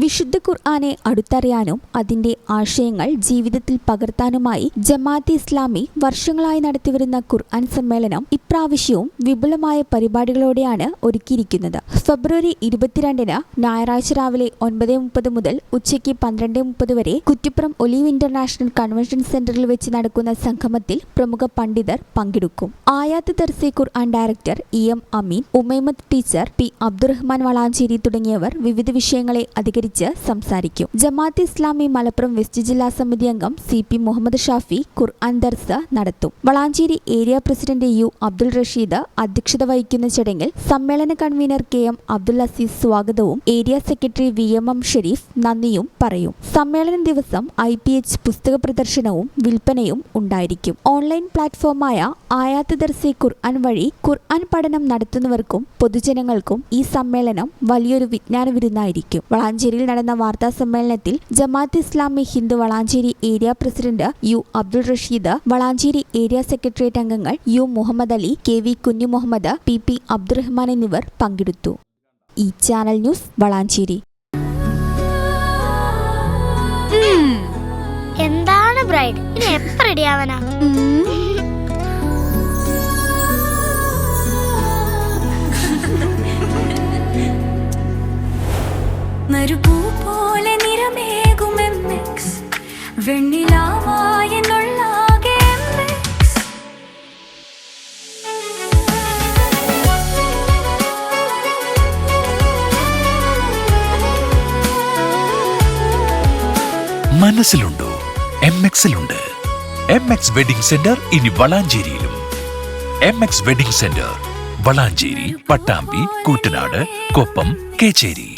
വിശുദ്ധ ഖുർആനെ അടുത്തറിയാനും അതിന്റെ ആശയങ്ങൾ ജീവിതത്തിൽ പകർത്താനുമായി ജമാഅത്തെ ഇസ്ലാമി വർഷങ്ങളായി നടത്തിവരുന്ന ഖുർആൻ സമ്മേളനം ഇപ്രാവശ്യവും വിപുലമായ പരിപാടികളോടെയാണ് ഒരുക്കിയിരിക്കുന്നത്. ഫെബ്രുവരി 22 ഞായറാഴ്ച രാവിലെ 9:30 മുതൽ ഉച്ചയ്ക്ക് 12:30 വരെ കുറ്റിപ്പുറം ഒലീവ് ഇന്റർനാഷണൽ കൺവെൻഷൻ സെന്ററിൽ വെച്ച് നടക്കുന്ന സംഗമത്തിൽ പ്രമുഖ പണ്ഡിതർ പങ്കെടുക്കും. ആയാത്ത് ദർസെ ഖുർആൻ ഡയറക്ടർ EM അമീൻ, ഉമൈമത്ത് ടീച്ചർ, P അബ്ദുറഹ്മാൻ വളാഞ്ചേരി തുടങ്ങിയവർ വിവിധ വിഷയങ്ങളെ അധികരിച്ച് സംസാരിക്കും. ജമാഅത്തെ ഇസ്ലാമി മലപ്പുറം വെസ്റ്റ് ജില്ലാ സമിതി അംഗം CP മുഹമ്മദ് ഷാഫി ഖുർആൻ ദർസ് നടത്തും. Valanchery area president U Abdul Rasheed അധ്യക്ഷത വഹിക്കുന്ന ചടങ്ങിൽ സമ്മേളന കൺവീനർ KM അബ്ദുൽ അസീസ് സ്വാഗതവും ഏരിയ സെക്രട്ടറി VMM ഷെരീഫ് നന്ദിയും പറയും. സമ്മേളന ദിവസം IPH പുസ്തക പ്രദർശനവും വിൽപ്പനയും ഉണ്ടായിരിക്കും. ഓൺലൈൻ പ്ലാറ്റ്ഫോമായ ആയാത്ത് ദർസെ ഖുർആൻ വഴി ഖുർആൻ പഠനം നടത്തുന്നവർക്കും പൊതുജനങ്ങൾക്കും ഈ സമ്മേളനം വലിയൊരു വിജ്ഞാന വിരുന്നായിരിക്കും. വളാഞ്ചേരിയിൽ നടന്ന വാർത്താ സമ്മേളനത്തിൽ Jamaat-e Islami Hind Valanchery area president U Abdul Rasheed, Valanchery area secretariat അംഗങ്ങൾ U Muhammad Ali, KV Kunhu Muhammad, PP Abdurahman എന്നിവർ പങ്കെടുത്തു. ഈ ചാനൽ ന്യൂസ് വളാഞ്ചേരി. എന്താണ് ബ്രൈഡ്, ഇനി എപ്പോ റെഡിയാവനാ? നറുപൂ പോലെ നിറമേകും MX, വെണ്ണിലാവായെന്നുള്ളാകെ MX. മനസ്സിലുണ്ടോ? MX-ലുണ്ട്. MX വെഡിംഗ് സെന്റർ ഇനി വളാഞ്ചേരിയിലും. MX wedding centre Valanchery, Pattambi, Koottanad, Koppam, Kecheri.